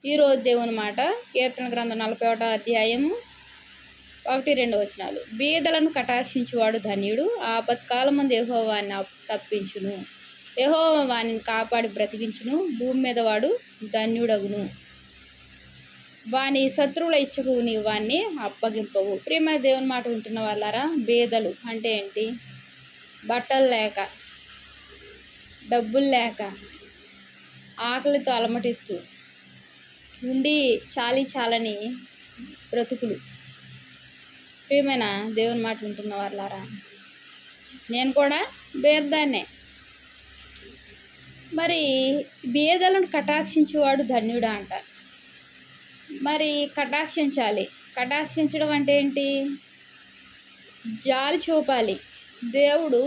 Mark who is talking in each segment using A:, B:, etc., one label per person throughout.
A: ఈరోజు దేవుని మాట కీర్తన గ్రంథం 41వ అధ్యాయము 1-2 వచనాలు. బీదలను కటాక్షించువాడు ధన్యుడు, ఆపత్కాలమందు యెహోవా వానిని తప్పించును. యెహోవా వానిని కాపాడి బ్రతికించును, భూమి మీద వాడు ధన్యుడగును. వాని శత్రువుల ఇచ్చకు నీవు వాన్ని అప్పగింపవు. ప్రియమైన దేవుని మాట వింటున్న వాళ్ళారా, బీదలు అంటే ఏంటి? బట్టలు లేక, డబ్బులు లేక, ఆకలితో అలమటిస్తూ ఉండి చాలని బ్రతుకులు. ప్రియమైన దేవుని మాట వింటున్న వాళ్ళారా, నేను కూడా బీదదాన్నే. మరి బీదలను కటాక్షించేవాడు ధన్యుడా అంట. మరి కటాక్షించడం అంటే ఏంటి? జాలి చూపాలి. దేవుడు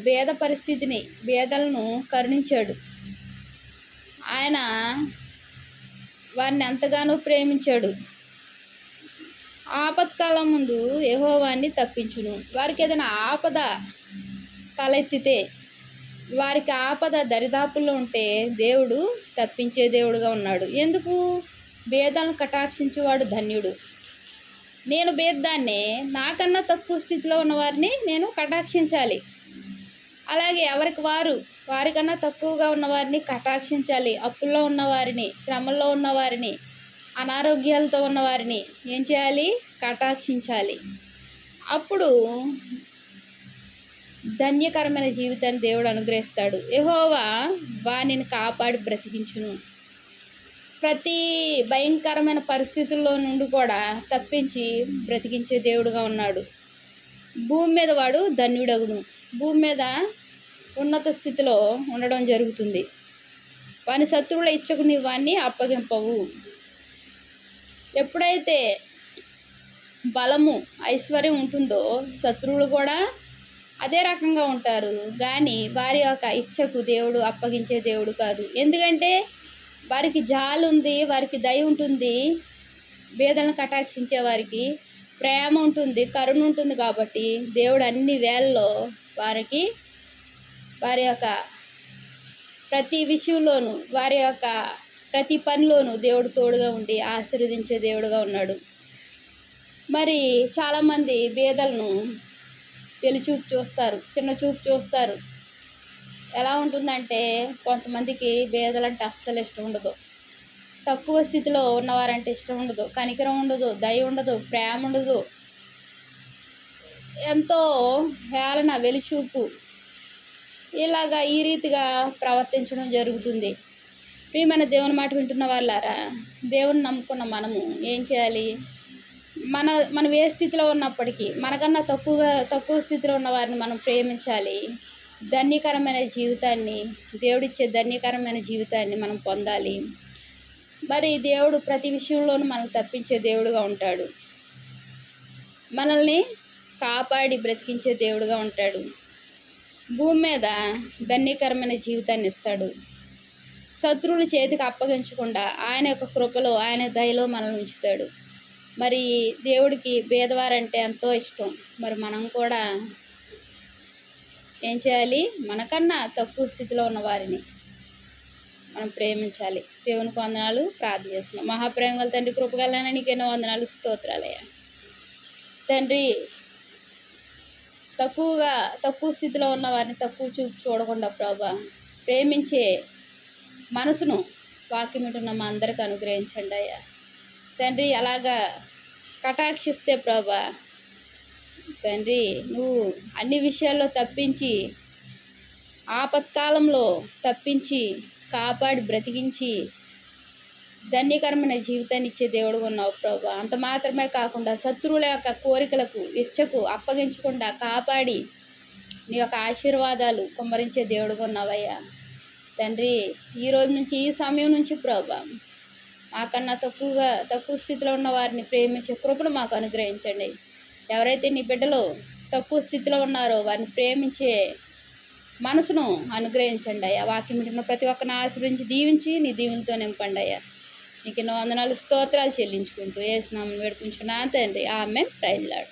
A: బీద పరిస్థితిని, బీదలను కరుణించాడు. ఆయన వారిని ఎంతగానో ప్రేమించాడు. ఆపత్కాలం ముందు యెహోవాని తప్పించును. వారికి ఏదైనా ఆపద తలెత్తితే, వారికి ఆపద దరిదాపుల్లో ఉంటే దేవుడు తప్పించే దేవుడుగా ఉన్నాడు. ఎందుకు? బీదలను కటాక్షించేవాడు ధన్యుడు. నేను బీదదాన్నే, నాకన్నా తక్కువ స్థితిలో ఉన్న వారిని నేను కటాక్షించాలి. అలాగే వారికన్నా తక్కువగా ఉన్నవారిని కటాక్షించాలి. అప్పుల్లో ఉన్నవారిని, శ్రమల్లో ఉన్నవారిని, అనారోగ్యాలతో ఉన్నవారిని ఏం చేయాలి? కటాక్షించాలి. అప్పుడు ధన్యకరమైన జీవితాన్ని దేవుడు అనుగ్రహిస్తాడు. యెహోవా వానిని కాపాడి బ్రతికించును. ప్రతి భయంకరమైన పరిస్థితుల్లో నుండి కూడా తప్పించి బ్రతికించే దేవుడుగా ఉన్నాడు. భూమి మీద వాడు ధన్యుడగును. భూమి మీద ఉన్నత స్థితిలో ఉండడం జరుగుతుంది. వాని శత్రువుల ఇచ్చకు నీవు వాన్ని అప్పగింపవు. ఎప్పుడైతే బలము, ఐశ్వర్యం ఉంటుందో శత్రువులు కూడా అదే రకంగా ఉంటారు. కానీ వారి యొక్క ఇచ్చకు దేవుడు అప్పగించే దేవుడు కాదు. ఎందుకంటే వారికి జాలి ఉంది, వారికి దయ ఉంటుంది. బీదలను కటాక్షించే వారికి ప్రేమ ఉంటుంది, కరుణ ఉంటుంది. కాబట్టి దేవుడు అన్ని వేళల్లో వారి యొక్క ప్రతి విషయంలోనూ, వారి యొక్క ప్రతి పనిలోనూ దేవుడు తోడుగా ఉండి ఆశీర్వదించే దేవుడుగా ఉన్నాడు. మరి చాలామంది బీదలను వెలిచూపు చూస్తారు, చిన్న చూపు చూస్తారు. ఎలా ఉంటుందంటే, కొంతమందికి బీదలంటే అస్సలు ఇష్టం ఉండదు. తక్కువ స్థితిలో ఉన్నవారంటే ఇష్టం ఉండదు, కనికరం ఉండదు, దయ ఉండదు, ప్రేమ ఉండదు. ఎంతో హేళన, వెలిచూపు, ఇలాగా ఈ రీతిగా ప్రవర్తించడం జరుగుతుంది. ప్రియమైన దేవుని మాట వింటున్న వాళ్ళారా, దేవుని నమ్ముకున్న మనము ఏం చేయాలి? మనం ఏ స్థితిలో ఉన్నప్పటికీ మనకన్నా తక్కువ స్థితిలో ఉన్న వారిని మనం ప్రేమించాలి. ధన్యకరమైన జీవితాన్ని, దేవుడిచ్చే ధన్యకరమైన జీవితాన్ని మనం పొందాలి. మరి దేవుడు ప్రతి విషయంలోనూ మనల్ని తప్పించే దేవుడుగా ఉంటాడు. మనల్ని కాపాడి బ్రతికించే దేవుడుగా ఉంటాడు. భూమి మీద ధన్యకరమైన జీవితాన్ని ఇస్తాడు. శత్రువుల చేతికి అప్పగించకుండా ఆయన యొక్క కృపలో, ఆయన దయలో మనల్ని ఉంచుతాడు. మరి దేవుడికి బీదవారంటే ఎంతో ఇష్టం. మరి మనం కూడా ఏం చేయాలి? మనకన్నా తక్కువ స్థితిలో ఉన్న వారిని మనం ప్రేమించాలి. దేవునికి వందనాలు. ప్రార్థన చేస్తున్నాం. మహాప్రేమ గల తండ్రి, కృపగలన నీకు ఎన్నో వందనాలు, స్తోత్రాలయ్యా. తండ్రి, తక్కువ స్థితిలో ఉన్న వారిని తక్కువ చూపు చూడకుండా ప్రభా, ప్రేమించే మనసును వాక్యం వింటున్న మా అందరికి అనుగ్రహించండి అయ్యా. తండ్రి, అలాగా కటాక్షిస్తే ప్రభా, తండ్రి నువ్వు అన్ని విషయాల్లో తప్పించి, ఆపత్కాలంలో తప్పించి, కాపాడి బ్రతికించి ధన్యకరమైన జీవితాన్ని ఇచ్చే దేవుడుగా ఉన్నావు ప్రభా. అంత మాత్రమే కాకుండా శత్రువుల యొక్క కోరికలకు, ఇచ్చకు అప్పగించకుండా కాపాడి నీ యొక్క ఆశీర్వాదాలు కుమ్మరించే దేవుడుగా ఉన్నావయ్యా. తండ్రి, ఈరోజు నుంచి, ఈ సమయం నుంచి ప్రభా, మాకన్నా తక్కువ స్థితిలో ఉన్న వారిని ప్రేమించే కృపను మాకు అనుగ్రహించండి. ఎవరైతే నీ బిడ్డలు తక్కువ స్థితిలో ఉన్నారో వారిని ప్రేమించే మనసును అనుగ్రహించండి అయ్యా. వాక్యం వింటున్న ప్రతి ఒక్కరిని ఆశీర్వదించి దీవించి నీ దీవులతో నింపండి అయ్యా. నీకు ఎన్నో వందనాలు, స్తోత్రాలు చెల్లించుకుంటూ యేసు నామమున వేడుకుంటున్నాను తండ్రి. ఆమేన్. Praise lord.